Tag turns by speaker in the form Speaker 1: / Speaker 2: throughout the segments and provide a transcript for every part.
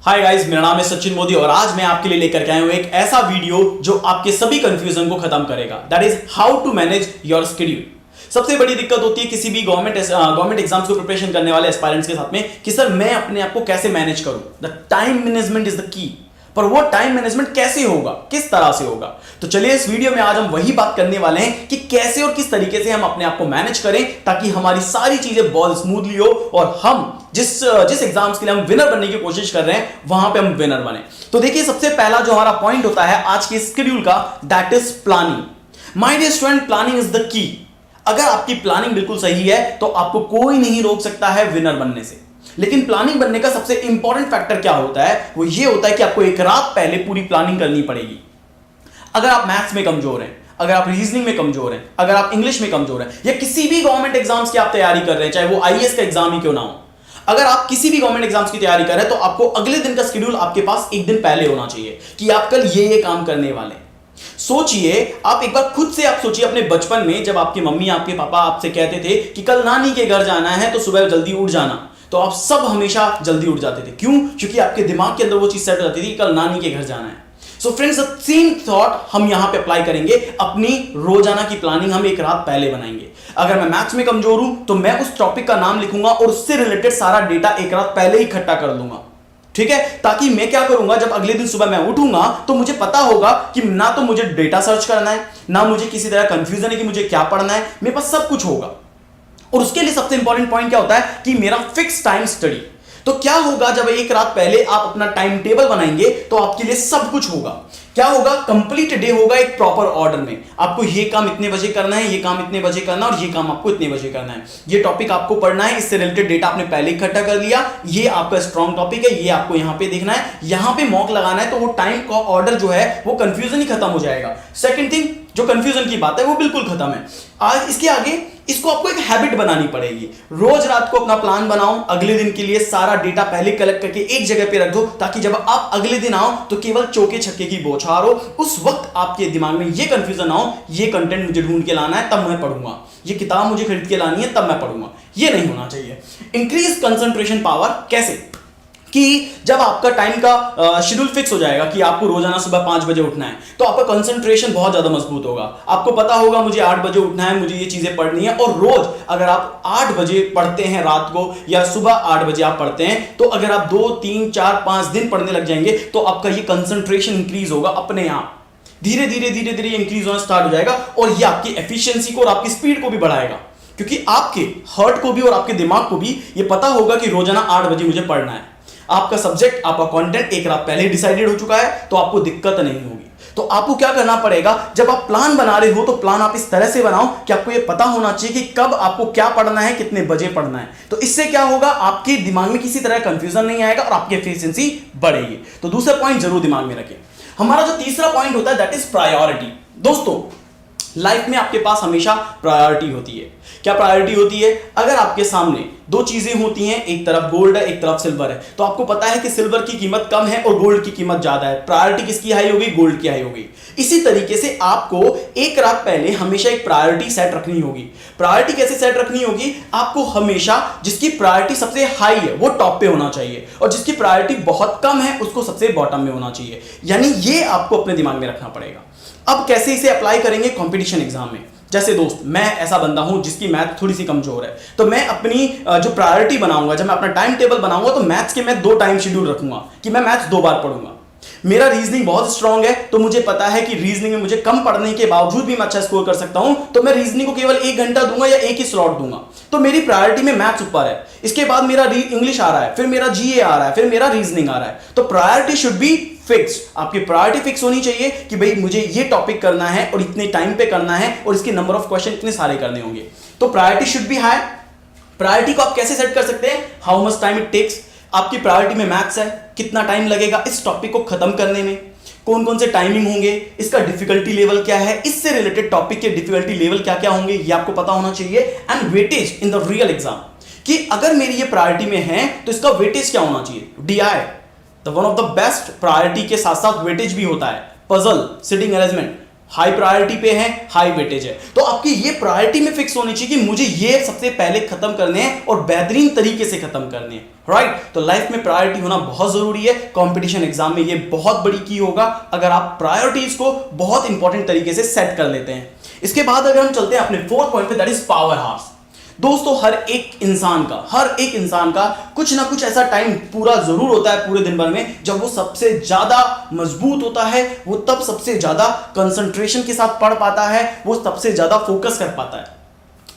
Speaker 1: Hi guys, मेरा नाम है सचिन मोदी और आज मैं आपके लिए लेकर के आया हूं एक ऐसा वीडियो जो आपके सभी कंफ्यूजन को खत्म करेगा। That is how to manage your schedule. सबसे बड़ी दिक्कत होती है किसी भी गवर्नमेंट एग्जाम्स को प्रिपरेशन करने वाले एस्पायरेंट्स के साथ में कि सर मैं अपने आप को कैसे मैनेज करूं। The time management is the की। पर वो टाइम मैनेजमेंट कैसे होगा, किस तरह से होगा? तो चलिए इस वीडियो में आज हम वही बात करने वाले हैं कि कैसे और किस तरीके से हम अपने आप को मैनेज करें ताकि हमारी सारी चीजें बहुत स्मूथली हो और हम जिस एग्जाम्स के लिए हम विनर बनने की कोशिश कर रहे हैं वहां पे हम विनर बने। तो देखिए, सबसे पहला जो हमारा पॉइंट होता है आज के शेड्यूल का, that is planning. My dear student, planning is the key. अगर आपकी प्लानिंग बिल्कुल सही है तो आपको कोई नहीं रोक सकता है विनर बनने से। लेकिन प्लानिंग बनने का सबसे इंपॉर्टेंट फैक्टर क्या होता है? वो ये होता है कि आपको एक रात पहले पूरी प्लानिंग करनी पड़ेगी। अगर आप मैथ्स में कमजोर हैं, अगर आप रीजनिंग में कमजोर हैं, अगर आप इंग्लिश में कमजोर हैं, या किसी भी गवर्नमेंट एग्जाम्स की आप तैयारी कर रहे हैं, चाहे वो आईएएस का एग्जाम ही क्यों ना हो, अगर आप किसी भी गवर्नमेंट एग्जाम्स की तैयारी कर रहे हैं तो आपको अगले दिन का शेड्यूल आपके पास एक दिन पहले होना चाहिए कि आप कल ये काम करने वाले हैं। सोचिए, आप एक बार खुद से आप सोचिए अपने बचपन में जब आपकी मम्मी आपके पापा आपसे कहते थे कि कल नानी के घर जाना है तो सुबह जल्दी उठ जाना, तो आप सब हमेशा जल्दी उठ जाते थे। क्यों? क्योंकि आपके दिमाग के अंदर वो चीज सेट हो जाती थी कल नानी के घर जाना है। So friends, the same thought हम यहां पे अप्लाई करेंगे। अपनी रोजाना की प्लानिंग हम एक रात पहले बनाएंगे। अगर मैं मैथ्स में कमजोर हूं तो मैं उस टॉपिक का नाम लिखूंगा और उससे रिलेटेड सारा डेटा एक रात पहले ही इकट्ठा कर लूंगा, ठीक है? ताकि मैं क्या करूंगा, जब अगले दिन सुबह मैं उठूंगा तो मुझे पता होगा कि ना तो मुझे डेटा सर्च करना है, ना मुझे किसी तरह कंफ्यूजन है कि मुझे क्या पढ़ना है, मेरे पास सब कुछ होगा। और उसके लिए सबसे इंपॉर्टेंट पॉइंट क्या होता है कि मेरा फिक्स टाइम स्टडी। तो क्या होगा जब एक रात पहले आप अपना टाइम टेबल बनाएंगे तो आपके लिए सब कुछ होगा। क्या होगा? कंप्लीट डे होगा एक प्रॉपर ऑर्डर में। आपको ये काम इतने बजे करना है, ये काम इतने बजे करना है और ये काम आपको इतने बजे करना है। ये टॉपिक आपको पढ़ना है, इससे रिलेटेड डेटा आपने पहले इकट्ठा कर लिया, ये आपका स्ट्रॉन्ग टॉपिक है, ये आपको यहां पे देखना है, यहां पे मॉक लगाना है। तो वो टाइम का ऑर्डर जो है वो कंफ्यूजन ही खत्म हो जाएगा। सेकंड थिंग, जो कंफ्यूजन की बात है वो बिल्कुल खत्म है। आज इसके आगे इसको आपको एक हैबिट बनानी पड़ेगी। रोज रात को अपना प्लान बनाओ, अगले दिन के लिए सारा डेटा पहले कलेक्ट करके एक जगह पे रख दो ताकि जब आप अगले दिन आओ तो केवल चौके छक्के की बौछार हो। उस वक्त आपके दिमाग में ये कंफ्यूजन ना हो, ये कंटेंट मुझे ढूंढ के लाना है तब मैं पढ़ूंगा, ये किताब मुझे खरीद के लानी है तब मैं पढ़ूंगा, ये नहीं होना चाहिए। इंक्रीज कंसंट्रेशन पावर कैसे? कि जब आपका टाइम का शेड्यूल फिक्स हो जाएगा कि आपको रोजाना सुबह 5 बजे उठना है तो आपका कंसंट्रेशन बहुत ज्यादा मजबूत होगा। आपको पता होगा मुझे 8 बजे उठना है, मुझे ये चीजें पढ़नी है। और रोज अगर आप 8 बजे पढ़ते हैं रात को या सुबह 8 बजे आप पढ़ते हैं, तो अगर आप 2, 3, 4, 5 दिन पढ़ने लग जाएंगे तो आपका ये कंसंट्रेशन इंक्रीज होगा अपने आप। धीरे धीरे इंक्रीज होना स्टार्ट हो जाएगा और ये आपकी एफिशिएंसी को और आपकी स्पीड को भी बढ़ाएगा, क्योंकि आपके हार्ट को भी और आपके दिमाग को भी ये पता होगा कि रोजाना 8 बजे मुझे पढ़ना है। आपका सब्जेक्ट, आपका कंटेंट एक रात पहले डिसाइडेड हो चुका है तो आपको दिक्कत नहीं होगी। तो आपको क्या करना पड़ेगा, जब आप प्लान बना रहे हो तो प्लान आप इस तरह से बनाओ कि आपको ये पता होना चाहिए कि कब आपको क्या पढ़ना है, कितने बजे पढ़ना है। तो इससे क्या होगा, आपके दिमाग में किसी तरह कंफ्यूजन नहीं आएगा और आपकी एफिशिएंसी बढ़ेगी। तो दूसरा पॉइंट जरूर दिमाग में रखें। हमारा जो तीसरा पॉइंट होता है दैट इज प्रायोरिटी। दोस्तों, लाइफ में आपके पास हमेशा प्रायोरिटी होती है। क्या प्रायोरिटी होती है? अगर आपके सामने दो चीजें होती हैं, एक तरफ गोल्ड है, एक तरफ सिल्वर है, तो आपको पता है कि सिल्वर की कीमत कम है और गोल्ड की कीमत ज्यादा है। प्रायोरिटी किसकी हाई होगी? गोल्ड की हाई होगी। इसी तरीके से आपको एक रात पहले हमेशा एक प्रायोरिटी सेट रखनी होगी। प्रायोरिटी कैसे सेट रखनी होगी? आपको हमेशा जिसकी प्रायोरिटी सबसे हाई है वो टॉप पे होना चाहिए और जिसकी प्रायोरिटी बहुत कम है उसको सबसे बॉटम में होना चाहिए। यानी ये आपको अपने दिमाग में रखना पड़ेगा। अब कैसे इसे अप्लाई करेंगे कंपटीशन एग्जाम में? जैसे दोस्त, मैं ऐसा बंदा हूं जिसकी मैथ थोड़ी सी कमजोर है, तो मैं अपनी जो प्रायोरिटी बनाऊंगा, जब मैं अपना टाइम टेबल बनाऊंगा तो मैथ्स के मैं 2 टाइम शेड्यूल रखूंगा कि मैं मैथ्स 2 बार पढ़ूंगा। मेरा रीजनिंग बहुत स्ट्रांग है तो मुझे पता है कि रीजनिंग में मुझे कम पढ़ने के बावजूद भी मैं अच्छा स्कोर कर सकता हूं, तो मैं रीजनिंग को केवल 1 घंटा दूंगा या एक ही स्लॉट दूंगा। तो मेरी प्रायोरिटी में मैथ्स ऊपर है, इसके बाद मेरा इंग्लिश आ रहा है, फिर मेरा जीए आ रहा है, फिर मेरा रीजनिंग आ रहा है। तो प्रायोरिटी शुड बी फिक्स। आपकी प्रायोरिटी फिक्स होनी चाहिए कि भाई मुझे ये टॉपिक करना है और इतने टाइम पे करना है और इसके नंबर ऑफ क्वेश्चन इतने सारे करने होंगे। तो priority should be high. Priority को आप कैसे सेट कर सकते हैं? How much time it takes. आपकी प्रायोरिटी में मैथ्स है, कितना टाइम लगेगा इस टॉपिक को खत्म करने में, कौन कौन से टाइमिंग होंगे, इसका डिफिकल्टी लेवल क्या है, इससे रिलेटेड टॉपिक के डिफिकल्टी लेवल क्या क्या होंगे, ये आपको पता होना चाहिए। And weightage in the real exam, कि अगर मेरी ये प्रायोरिटी में है तो इसका वेटेज क्या होना चाहिए? DI, the one of the best priority के साथ साथ वेटेज भी होता है। Puzzle, sitting arrangement, high priority पे है, हाई वेटेज है, तो आपकी ये प्रायोरिटी में फिक्स होनी चाहिए कि मुझे ये सबसे पहले खत्म करने हैं और बेहतरीन तरीके से खत्म करने हैं, राइट। तो लाइफ में प्रायोरिटी होना बहुत जरूरी है। कंपटीशन एग्जाम में ये बहुत बड़ी की होगा अगर आप प्रायोरिटीज को बहुत इंपॉर्टेंट तरीके से सेट कर लेते हैं। इसके बाद अगर हम चलते हैं अपने फोर्थ पॉइंट पे, दैट इज पावर हार्स। दोस्तों हर एक इंसान का कुछ ना कुछ ऐसा टाइम पूरा जरूर होता है पूरे दिन भर में जब वो सबसे ज्यादा मजबूत होता है, वो तब सबसे ज्यादा कंसंट्रेशन के साथ पढ़ पाता है, वो सबसे ज्यादा फोकस कर पाता है।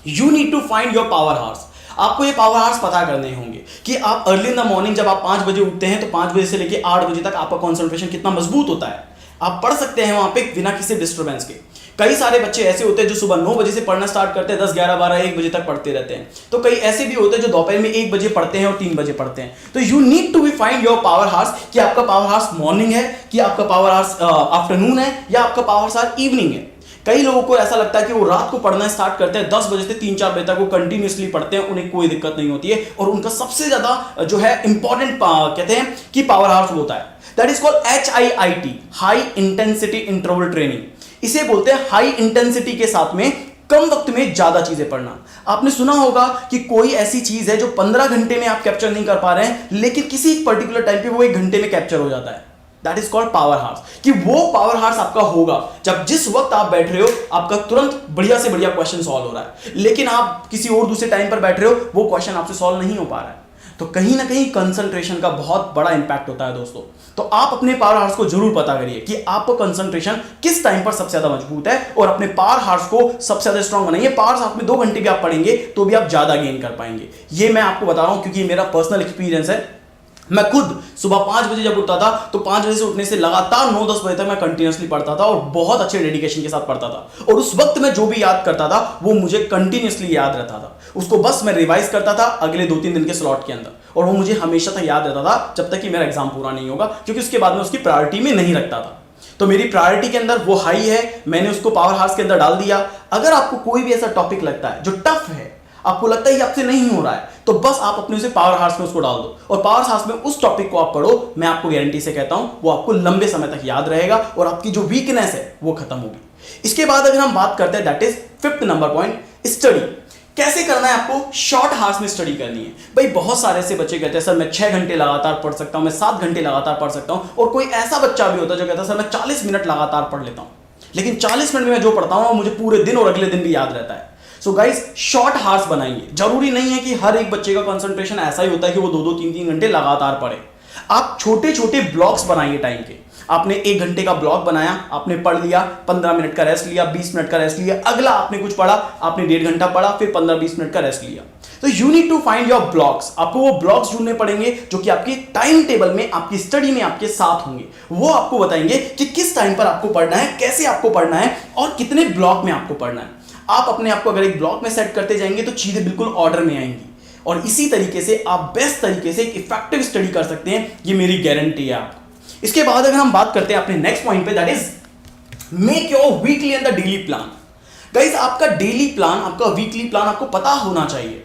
Speaker 1: You need to find your power hours. आपको ये पावर हार्स पता करने होंगे कि आप अर्ली इन द मॉर्निंग जब आप 5 बजे उठते हैं तो 5 बजे से लेकर 8 बजे तक आपका कंसंट्रेशन कितना मजबूत होता है। आप पढ़ सकते हैं वहां पे बिना किसी डिस्टर्बेंस के। कई सारे बच्चे ऐसे होते हैं जो सुबह 9 बजे से पढ़ना स्टार्ट करते हैं, 10, 11, 12, 1 बजे तक पढ़ते रहते हैं। तो कई ऐसे भी होते हैं जो दोपहर में 1 बजे पढ़ते हैं और 3 बजे पढ़ते हैं। तो you need to be find your power hours कि आपका पावर हार्स मॉर्निंग है, कि आपका पावर हार्स आफ्टरनून है, या आपका पावर हार्स इवनिंग है। कई लोगों को ऐसा लगता है कि वो रात को पढ़ना स्टार्ट करते हैं 10 बजे से 3-4 बजे तक वो कंटिन्यूअसली पढ़ते हैं, उन्हें कोई दिक्कत नहीं होती है और उनका सबसे ज्यादा जो है इंपॉर्टेंट कहते हैं कि पावर हार्स होता है, that is called HIIT, high intensity interval training. इसे बोलते हैं हाई इंटेंसिटी के साथ में कम वक्त में ज्यादा चीजें पढ़ना। आपने सुना होगा कि कोई ऐसी चीज है जो 15 घंटे में आप कैप्चर नहीं कर पा रहे हैं, लेकिन किसी पर्टिकुलर टाइम पे वो 1 घंटे में कैप्चर हो जाता है। That is called power hours. कि वो पावर हार्स आपका होगा जब जिस वक्त आप बैठ रहे हो आपका तुरंत बढ़िया से बढ़िया क्वेश्चन सॉल्व हो रहा है, लेकिन आप किसी और दूसरे टाइम पर बैठ रहे हो, वो क्वेश्चन आपसे सॉल्व नहीं हो पा रहा है। तो कहीं ना कहीं कंसंट्रेशन का बहुत बड़ा इंपैक्ट होता है दोस्तों। तो आप अपने पावर हार्स को जरूर पता करिए कि आपका कंसंट्रेशन किस टाइम पर सबसे ज्यादा मजबूत है और अपने पावर हार्स को सबसे ज्यादा स्ट्रांग बनाइए। पावर हार्स में 2 घंटे भी आप पढ़ेंगे तो भी आप ज्यादा गेन कर पाएंगे। ये मैं आपको बता रहा हूं क्योंकि मेरा पर्सनल एक्सपीरियंस है। मैं खुद सुबह 5 बजे जब उठता था तो 5 बजे से उठने से लगातार 9-10 बजे तक मैं कंटिन्यूअसली पढ़ता था और बहुत अच्छे डेडिकेशन के साथ पढ़ता था। और उस वक्त मैं जो भी याद करता था वो मुझे कंटिन्यूअसली याद रहता था। उसको बस मैं रिवाइज करता था अगले 2-3 दिन के स्लॉट के अंदर, और वो मुझे हमेशा तक याद रहता था जब तक कि मेरा एग्जाम पूरा नहीं होगा, क्योंकि उसके बाद में उसकी प्रायोरिटी में नहीं रखता था। तो मेरी प्रायोरिटी के अंदर वो हाई है, मैंने उसको पावर हार्स के अंदर डाल दिया। अगर आपको कोई भी ऐसा टॉपिक लगता है जो टफ है, आपको लगता है ये आपसे नहीं हो रहा है, तो बस आप अपने उसे पावर हार्स में उसको डाल दो और पावर हार्स में उस टॉपिक को आप पढ़ो। मैं आपको गारंटी से कहता हूं वो आपको लंबे समय तक याद रहेगा और आपकी जो वीकनेस है वो खत्म होगी। इसके बाद अगर हम बात करते हैं that is 5th number point, study. कैसे करना है आपको? शॉर्ट हार्स में स्टडी करनी है। भाई बहुत सारे ऐसे बच्चे कहते हैं सर मैं 6 घंटे लगातार पढ़ सकता हूं, मैं 7 घंटे लगातार पढ़ सकता हूं, और कोई ऐसा बच्चा भी होता है जो कहता है सर मैं 40 मिनट लगातार पढ़ लेता हूं, लेकिन 40 मिनट में मैं जो पढ़ता हूं मुझे पूरे दिन और अगले दिन भी याद रहता है। सो गाइस शॉर्ट हार्स बनाइए। जरूरी नहीं है कि हर एक बच्चे का कंसंट्रेशन ऐसा ही होता है कि वो 2-2, 3-3 घंटे लगातार पढ़े। आप छोटे छोटे ब्लॉक्स बनाइए टाइम के। आपने 1 घंटे का ब्लॉक बनाया, आपने पढ़ लिया, 15 मिनट का रेस्ट लिया, 20 मिनट का रेस्ट लिया, अगला आपने कुछ पढ़ा, आपने 1.5 घंटा पढ़ा, फिर 15-20 मिनट का रेस्ट लिया। तो you need to find your blocks. आपको वो ब्लॉक्स ढूंढने पड़ेंगे जो कि आपकी टाइम टेबल में, आपकी स्टडी में आपके साथ होंगे। वो आपको बताएंगे कि किस टाइम पर आपको पढ़ना है, कैसे आपको पढ़ना है और कितने ब्लॉक में आपको पढ़ना है। आप अपने आप को अगर एक ब्लॉक में सेट करते जाएंगे तो चीजें बिल्कुल ऑर्डर में आएंगी और इसी तरीके से आप बेस्ट तरीके से एक इफेक्टिव स्टडी कर सकते हैं। ये मेरी गारंटी है आपको। इसके बाद अगर हम बात करते हैं अपने नेक्स्ट पॉइंट पे, that is make your weekly and the daily plan. Guys आपका डेली प्लान, आपका वीकली प्लान आपको पता होना चाहिए।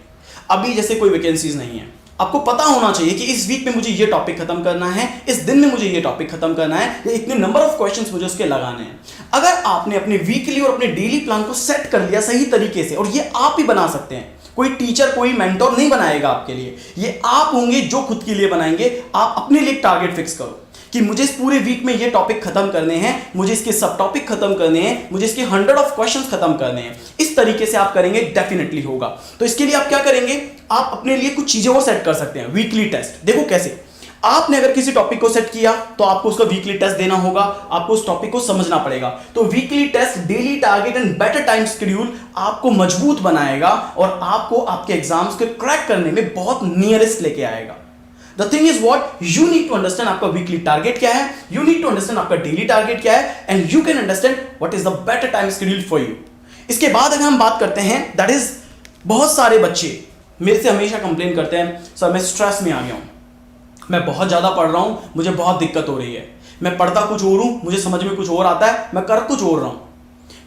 Speaker 1: अभी जैसे कोई वैकेंसीज नहीं है, आपको पता होना चाहिए कि इस वीक में मुझे ये टॉपिक खत्म करना है, इस दिन में मुझे ये टॉपिक खत्म करना है, या इतने नंबर ऑफ क्वेश्चंस मुझे उसके लगाने हैं। अगर आपने अपने वीकली और अपने डेली प्लान को सेट कर लिया सही तरीके से, और ये आप ही बना सकते हैं, कोई टीचर कोई मेंटोर नहीं बनाएगा आपके लिए, ये आप होंगे जो खुद के लिए बनाएंगे। आप अपने लिए टारगेट फिक्स करो कि मुझे इस पूरे वीक में ये टॉपिक खत्म करने हैं, मुझे इसके सब टॉपिक खत्म करने हैं, मुझे इसके 100 ऑफ क्वेश्चंस खत्म करने हैं। इस तरीके से आप करेंगे डेफिनेटली होगा। तो इसके लिए आप क्या करेंगे, आप अपने लिए कुछ चीजें और सेट कर सकते हैं। वीकली टेस्ट, देखो कैसे। आपने अगर किसी टॉपिक को सेट किया तो आपको उसका वीकली टेस्ट देना होगा, आपको उस टॉपिक को समझना पड़ेगा। तो weekly test, daily target and better time schedule आपको मजबूत बनाएगा और आपको आपके एग्जाम्स को क्रैक करने में बहुत नियरेस्ट लेके आएगा। The thing is what you need to understand आपका वीकली टारगेट क्या है, you need to understand आपका डेली टारगेट क्या है, and you can understand what is the better time schedule for you। इसके बाद अगर हम बात करते हैं, that is बहुत सारे बच्चे मेरे से हमेशा कंप्लेन करते हैं सर मैं स्ट्रेस में आ गया हूं, मैं बहुत ज्यादा पढ़ रहा हूं, मुझे बहुत दिक्कत हो रही है, मैं पढ़ता कुछ और हूं, मुझे समझ में कुछ और आता है, मैं कर कुछ और रहा हूं,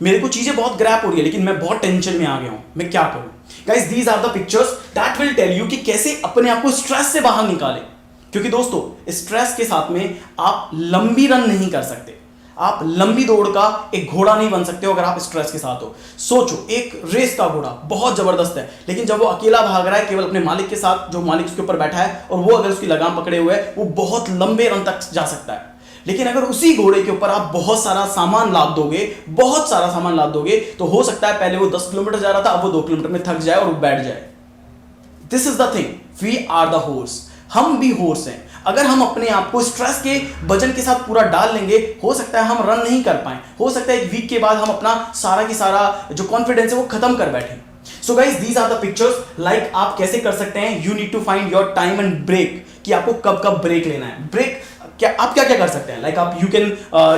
Speaker 1: मेरे को चीजें बहुत ग्रैप हो रही है लेकिन मैं बहुत टेंशन में आ गया हूं, मैं क्या करूं। Guys these are the pictures that will tell you कि कैसे अपने आप को स्ट्रेस से बाहर निकालें। क्योंकि दोस्तों स्ट्रेस के साथ में आप लंबी रन नहीं कर सकते। आप लंबी दौड़ का एक घोड़ा नहीं बन सकते हो अगर आप स्ट्रेस के साथ हो। सोचो, एक रेस का घोड़ा बहुत जबरदस्त है, लेकिन जब वो अकेला भाग रहा है केवल अपने मालिक के साथ, जो मालिक उसके ऊपर बैठा है, और वो अगर उसकी लगाम पकड़े हुए है, वो बहुत लंबे रन तक जा सकता है। लेकिन अगर उसी घोड़े के ऊपर आप बहुत सारा सामान लाद दोगे, बहुत सारा सामान लाद दोगे, तो हो सकता है पहले वो 10 किलोमीटर जा रहा था, अब वो 2 किलोमीटर में थक जाए और वो बैठ जाए। This is the thing, we are the horse, हम भी हॉर्स हैं। अगर हम अपने आप को स्ट्रेस के वजन के साथ पूरा डाल लेंगे, हो सकता है हम रन नहीं कर पाए, हो सकता है एक वीक के बाद हम अपना सारा की सारा जो कॉन्फिडेंस है वो खत्म कर बैठे। So guys, these are the pictures, like आप कैसे कर सकते हैं, you need to find your time and break, कि आपको कब कब ब्रेक लेना है। ब्रेक क्या आप क्या क्या कर सकते हैं, लाइक आप you can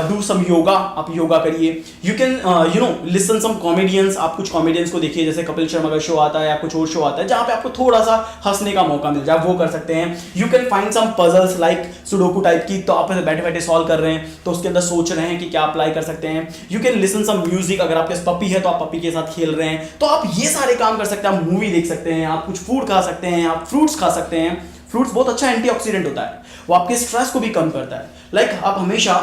Speaker 1: do some yoga, आप योगा करिए, you can you know listen some comedians, आप कुछ कॉमेडियंस को देखिए, जैसे कपिल शर्मा का शो आता है या कुछ और शो आता है जहां पे आपको थोड़ा सा हंसने का मौका मिल जाए, वो कर सकते हैं। You can find some puzzles like sudoku type की, तो आप बैठे बैठे सॉल्व कर रहे हैं तो उसके अंदर सोच रहे हैं कि क्या अप्लाई कर सकते हैं। You can listen some music, अगर आपके पास पपी है तो आप पपी के साथ खेल रहे हैं, तो आप ये सारे काम कर सकते हैं। आप मूवी देख सकते हैं, आप कुछ फूड खा सकते हैं, आप फ्रूट्स खा सकते हैं। फ्रूट्स बहुत अच्छा एंटीऑक्सीडेंट होता है, वो आपके स्ट्रेस को भी कम करता है। लाइक आप हमेशा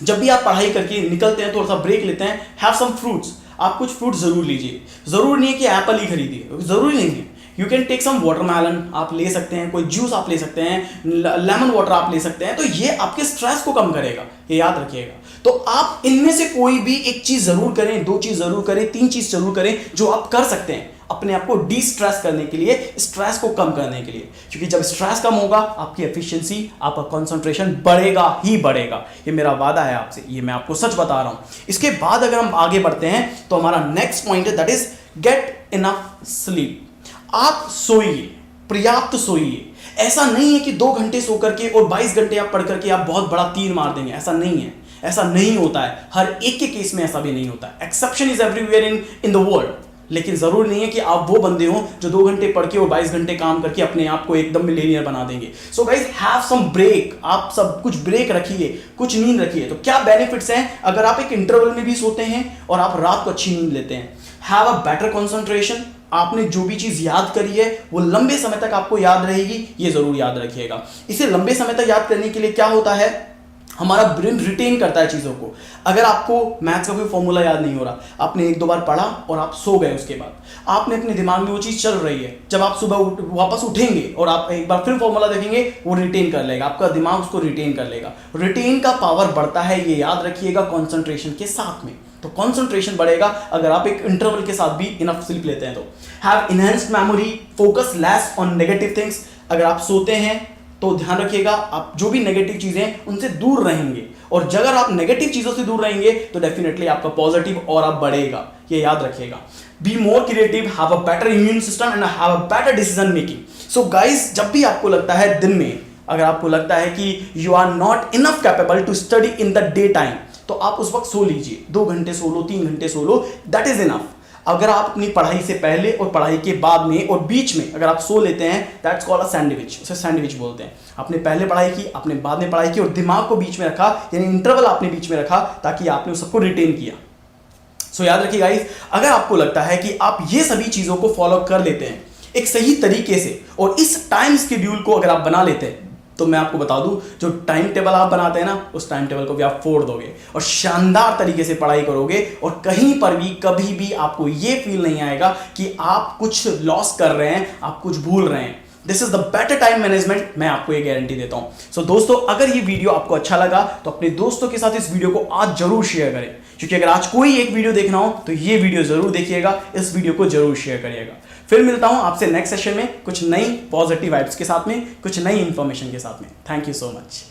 Speaker 1: जब भी आप पढ़ाई करके निकलते हैं, थोड़ा सा ब्रेक लेते हैं, हैव सम फ्रूट्स, आप कुछ फ्रूट जरूर लीजिए। जरूर नहीं है कि एप्पल ही खरीदिए, जरूरी नहीं है। You can take some watermelon, आप ले सकते हैं, कोई जूस आप ले सकते हैं, लेमन वाटर आप ले सकते हैं, तो ये आपके स्ट्रेस को कम करेगा, ये याद रखिएगा। तो आप इनमें से कोई भी एक चीज जरूर करें, 2 चीज जरूर करें, 3 चीज जरूर करें जो आप कर सकते हैं अपने आप को डी स्ट्रेस करने के लिए, स्ट्रेस को कम करने के लिए। क्योंकि जब स्ट्रेस कम होगा, आपकी एफिशिएंसी, आपका कंसंट्रेशन बढ़ेगा ही बढ़ेगा, ये मेरा वादा है आपसे, ये मैं आपको सच बता रहा हूं। इसके बाद अगर हम आगे बढ़ते हैं तो हमारा नेक्स्ट पॉइंट है, that is get enough sleep. आप सोइए, पर्याप्त सोइए। ऐसा नहीं है कि 2 घंटे सो करके और 22 घंटे आप पढ़ करके आप बहुत बड़ा तीर मार देंगे, ऐसा नहीं है, ऐसा नहीं होता है। हर एक के केस में ऐसा भी नहीं होता है। Exception is everywhere in the world, लेकिन जरूर नहीं है कि आप वो बंदे हो जो 2 घंटे पढ़ के और 22 घंटे काम करके अपने आप को एकदम मिलेनियर बना देंगे। So guys, have some break, आप सब कुछ ब्रेक रखिए, कुछ नींद रखिए। तो क्या बेनिफिट्स हैं अगर आप एक इंटरवल में भी सोते हैं और आप रात को अच्छी नींद लेते हैं? हैव अ बेटर कंसंट्रेशन, आपने जो भी चीज याद करी है वो लंबे समय तक आपको याद रहेगी, ये जरूर याद रखिएगा। इसे लंबे समय तक याद करने के लिए क्या होता है, हमारा ब्रेन रिटेन करता है चीज़ों को। अगर आपको मैथ्स का कोई फॉर्मूला याद नहीं हो रहा, आपने 1-2 बार पढ़ा और आप सो गए, उसके बाद आपने अपने दिमाग में वो चीज़ चल रही है, जब आप सुबह वापस उठेंगे और आप एक बार फिर फॉर्मूला देखेंगे, वो रिटेन कर लेगा, आपका दिमाग उसको रिटेन कर लेगा। रिटेन का पावर बढ़ता है, ये याद रखिएगा, कॉन्सेंट्रेशन के साथ में। तो कॉन्सेंट्रेशन बढ़ेगा अगर आप एक इंटरवल के साथ भी इनफ स्लीप लेते हैं। तो have enhanced memory, focus less on negative things. अगर आप सोते हैं तो ध्यान रखिएगा, आप जो भी नेगेटिव चीजें उनसे दूर रहेंगे, और अगर आप नेगेटिव चीजों से दूर रहेंगे तो डेफिनेटली आपका पॉजिटिव ऑरा बढ़ेगा, ये याद रखिएगा। Be more creative, have a better immune system and have a better decision making. So guys, जब भी आपको लगता है दिन में, अगर आपको लगता है कि you are not enough capable to study in the day time, तो आप उस वक्त सो लीजिए, 2 घंटे सो लो, 3 घंटे सो लो, दैट इज इनफ। अगर आप अपनी पढ़ाई से पहले और पढ़ाई के बाद में और बीच में अगर आप सो लेते हैं, दैट्स कॉल्ड अ सैंडविच, उसे सैंडविच बोलते हैं। आपने पहले पढ़ाई की, आपने बाद में पढ़ाई की, और दिमाग को बीच में रखा, यानी इंटरवल आपने बीच में रखा, ताकि आपने उस सबको रिटेन किया। सो याद रखिए गाइस, अगर आपको लगता है कि आप ये सभी चीज़ों को फॉलो कर लेते हैं एक सही तरीके से, और इस टाइम शेड्यूल को अगर आप बना लेते हैं, तो मैं आपको बता दूं, जो टाइम टेबल आप बनाते हैं ना, उस टाइम टेबल को भी आप फोड़ दोगे और शानदार तरीके से पढ़ाई करोगे, और कहीं पर भी कभी भी आपको ये फील नहीं आएगा कि आप कुछ लॉस कर रहे हैं, आप कुछ भूल रहे हैं। This is the better time management, मैं आपको ये गारंटी देता हूं। सो दोस्तों, अगर ये वीडियो आपको अच्छा लगा तो अपने दोस्तों के साथ इस वीडियो को आज जरूर शेयर करें, क्योंकि अगर आज कोई एक वीडियो देखना हो तो ये वीडियो जरूर देखिएगा, इस वीडियो को जरूर शेयर करिएगा। फिर मिलता हूं आपसे नेक्स्ट सेशन में कुछ नई पॉजिटिव वाइब्स के साथ में, कुछ नई इंफॉर्मेशन के साथ में। Thank you so much.